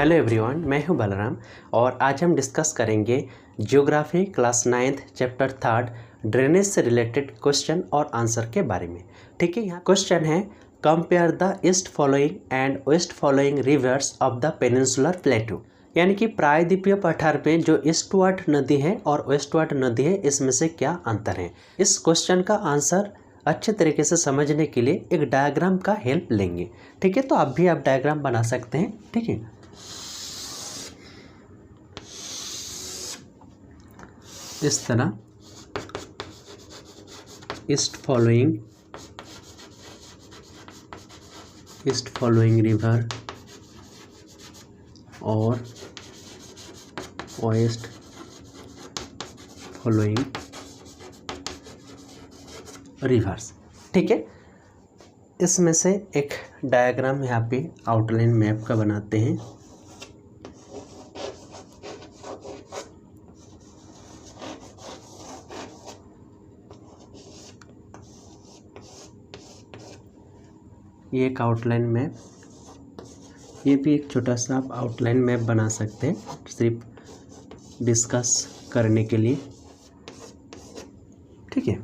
Hello everyone, मैं हूं बलराम और आज हम डिस्कस करेंगे geography class 9th chapter 3 drainage से रिलेटेड क्वेश्चन और आंसर के बारे में। ठीक है, यहाँ क्वेश्चन है compare the east following and west following rivers of the peninsular plateau. यानी कि प्रायद्वीपीय पठार में जो ईस्टवर्ड नदी है और वेस्टवर्ड नदी है, इसमें से क्या अंतर है। इस क्वेश्चन का आंसर अच्छे तरीके से समझने के लिए एक डायग्राम का हेल्प लेंगे। ठीक है, तो आप भी डायग्राम बना सकते हैं। ठीक है, इस तरह ईस्ट फॉलोइंग रिवर और वेस्ट फॉलोइंग रिवर्स। ठीक है, इसमें से एक डायग्राम यहाँ पे आउटलाइन मैप का बनाते हैं। ये एक आउटलाइन मैप, ये भी एक छोटा सा आप आउटलाइन मैप बना सकते हैं सिर्फ डिस्कस करने के लिए। ठीक है,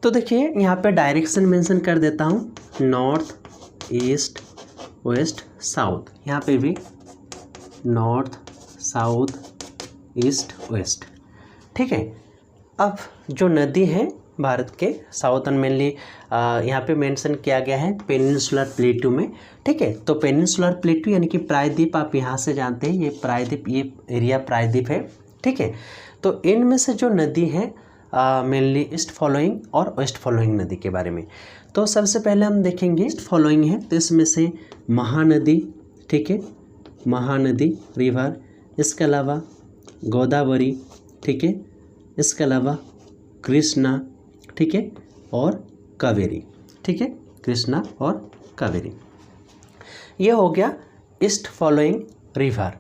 तो देखिए यहाँ पे डायरेक्शन मेंशन कर देता हूँ, नॉर्थ, ईस्ट, वेस्ट, साउथ। यहाँ पे भी नॉर्थ, साउथ, ईस्ट, वेस्ट। ठीक है, अब जो नदी है भारत के साउथर्न मेनली यहाँ पे मेंशन किया गया है पेनिनसुलर प्लेटू में। ठीक है, तो पेनिनसुलर प्लेटू यानी कि प्रायद्वीप, आप यहाँ से जानते हैं ये प्रायद्वीप, ये एरिया प्रायद्वीप है। ठीक है, तो इनमें से जो नदी है मेनली ईस्ट फॉलोइंग और वेस्ट फॉलोइंग नदी के बारे में। तो सबसे पहले हम देखेंगे ईस्ट फॉलोइंग है, तो इसमें से महानदी। ठीक है, महानदी रिवर, इसके अलावा गोदावरी। ठीक है, इसके अलावा कृष्णा। ठीक है, और कावेरी। ठीक है, कृष्णा और कावेरी, ये हो गया ईस्ट फॉलोइंग रिवर।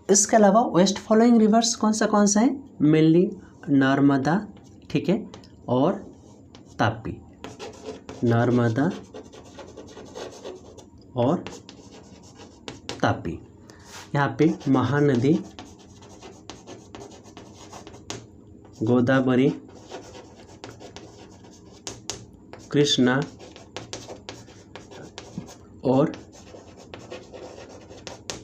इसके अलावा वेस्ट फॉलोइंग रिवर्स कौन सा है, मेनली नर्मदा। ठीक है, और तापी। नर्मदा और तापी। यहाँ पे महानदी, गोदावरी, कृष्णा और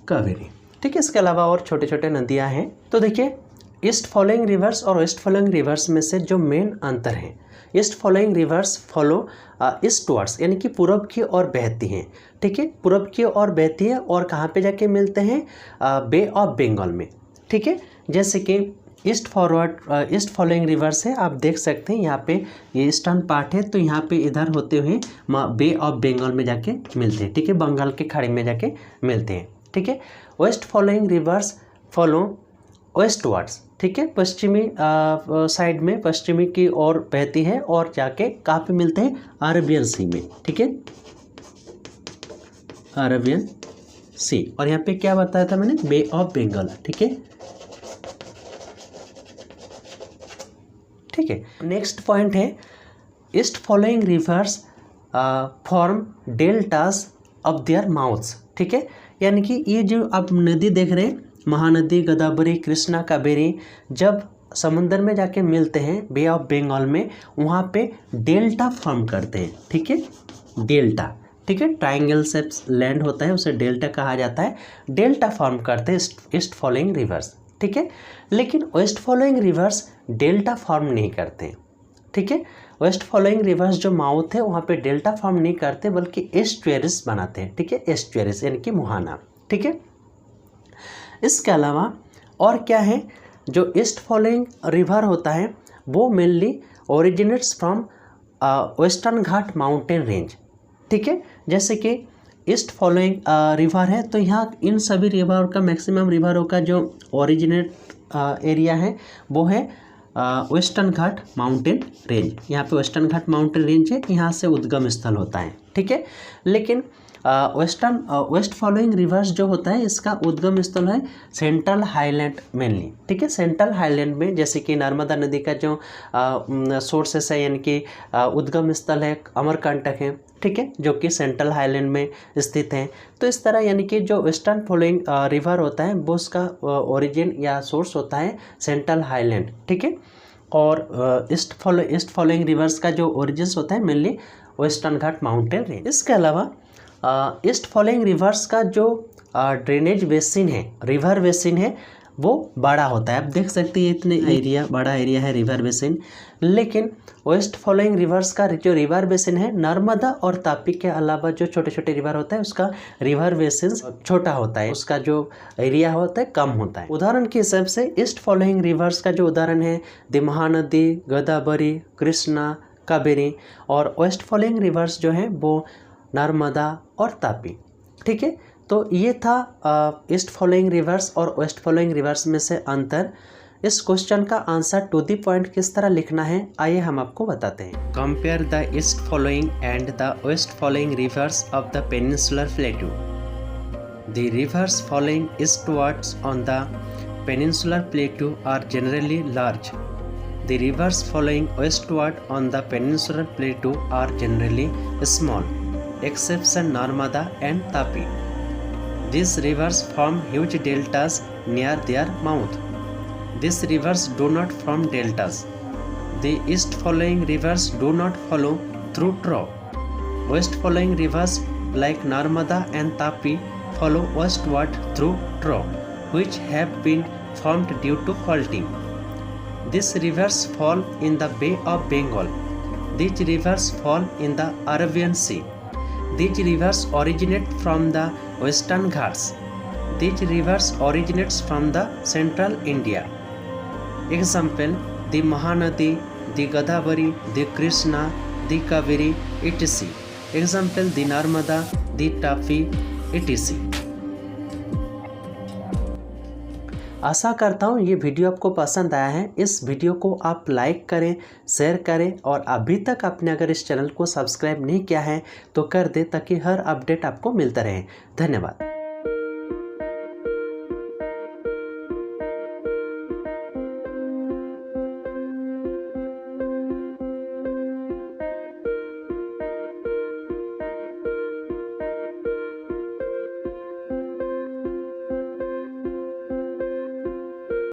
कावेरी। ठीक है, इसके अलावा और छोटे छोटे नदियाँ हैं। तो देखिए ईस्ट फॉलोइंग रिवर्स और वेस्ट फॉलोइंग रिवर्स में से जो मेन अंतर है, east following rivers follow eastwards यानी कि पूरब की ओर बहती हैं। ठीक है, पूरब की ओर बहती है और कहाँ पे जाके मिलते हैं, बे ऑफ बंगाल में। ठीक है, जैसे कि ईस्ट फॉलोइंग रिवर्स है, आप देख सकते हैं यहाँ पे ये ईस्टर्न पार्ट है, तो यहाँ पे इधर होते हुए बे ऑफ बंगाल में जाके मिलते हैं। ठीक है, बंगाल के खाड़ी में जाके मिलते हैं। ठीक है, west following reverse follow westwards. ठीक है, पश्चिमी साइड में, पश्चिमी की ओर बहती है और जाके कहाँ पे मिलते हैं, अरेबियन सी में। ठीक है, अरेबियन सी, और यहाँ पे क्या बताया था मैंने, बे ऑफ बंगाल। ठीक है, ठीक है, नेक्स्ट पॉइंट है east following rivers form deltas of their mouths. ठीक है, यानी कि ये जो आप नदी देख रहे हैं, महानदी, गोदावरी, कृष्णा, कावेरी, जब समुंदर में जाके मिलते हैं बे ऑफ बंगाल में, वहाँ पे डेल्टा फॉर्म करते हैं। ठीक है, डेल्टा। ठीक है, ट्राइंगल शेप्स लैंड होता है, उसे डेल्टा कहा जाता है। डेल्टा फॉर्म करते हैं ईस्ट फॉलोइंग रिवर्स। ठीक है, लेकिन west following rivers delta form नहीं करते। ठीक है, वेस्ट फॉलोइंग रिवर्स जो माउथ है वहाँ पे डेल्टा फॉर्म नहीं करते, बल्कि एस्चुअरीज बनाते हैं। ठीक है, एस्चुअरीज यानी कि मुहाना। ठीक है, इसके अलावा और क्या है, जो ईस्ट फॉलोइंग रिवर होता है वो mainly originates from western Ghat mountain range. ठीक है, जैसे कि ईस्ट फॉलोइंग रिवर है, तो यहाँ इन सभी रिवर का, मैक्सिमम रिवरों का जो ओरिजिनेट एरिया है वो है वेस्टर्न घाट माउंटेन रेंज। यहाँ पे वेस्टर्न घाट माउंटेन रेंज है, यहाँ से उद्गम स्थल होता है। ठीक है, लेकिन वेस्ट फॉलोइंग रिवर्स जो होता है इसका उद्गम स्थल है सेंट्रल हाईलैंड मेनली, ठीक है। सेंट्रल हाईलैंड में जैसे कि नर्मदा नदी का जो सोर्सेस है यानी कि उद्गम स्थल है अमरकंटक है, ठीक है, जो कि सेंट्रल हाईलैंड में स्थित है। तो इस तरह यानी कि जो वेस्टर्न फॉलोइंग रिवर होता है वो उसका ओरिजिन या सोर्स होता है सेंट्रल हाईलैंड, ठीक है। और ईस्ट फॉलोइंग रिवर्स का जो ओरिजिन्स होता है मेनली वेस्टर्न घाट माउंटेन रेंज। इसके अलावा ईस्ट फॉलोइंग रिवर्स का जो ड्रेनेज बेसिन है, रिवर बेसिन है, वो बड़ा होता है। आप देख सकते हैं इतने एरिया, बड़ा एरिया है रिवर बेसिन। लेकिन वेस्ट फॉलोइंग रिवर्स का जो रिवर बेसिन है नर्मदा और तापी के अलावा जो छोटे छोटे रिवर होता है उसका रिवर बेसिन छोटा होता है, उसका जो एरिया होता है कम होता है। उदाहरण के हिसाब से ईस्ट फॉलोइंग रिवर्स का जो उदाहरण है द महानदी, गोदावरी, कृष्णा, कावेरी। और वेस्ट फॉलोइंग रिवर्स जो है वो नर्मदा और तापी, ठीक है। तो ये था ईस्ट फॉलोइंग रिवर्स और वेस्ट फॉलोइंग रिवर्स में से अंतर। इस क्वेश्चन का आंसर टू द पॉइंट किस तरह लिखना है आइए हम आपको बताते हैं। Compare the east following and the west following rivers of the peninsular plateau. The rivers following eastwards on the peninsular plateau are generally large. The rivers following westward on the peninsular plateau are generally small, exception Narmada and Tapi. These rivers form huge deltas near their mouth. These rivers do not form deltas. The east following rivers do not follow through trough. West following rivers like Narmada and Tapi follow westward through trough, which have been formed due to faulting. These rivers fall in the Bay of Bengal. These rivers fall in the Arabian Sea. These rivers originate from the Western Ghats. These rivers originates from the Central India. Example: the Mahanadi, the Godavari, the Krishna, the Kaveri, etc. Example: the Narmada, the Tapi, etc. आशा करता हूँ ये video आपको पसंद आया है। इस video को आप लाइक करें, शेयर करें और अभी तक आपने अगर इस चैनल को सब्सक्राइब नहीं किया है तो कर दें ताकि हर अपडेट आपको मिलता रहे। धन्यवाद।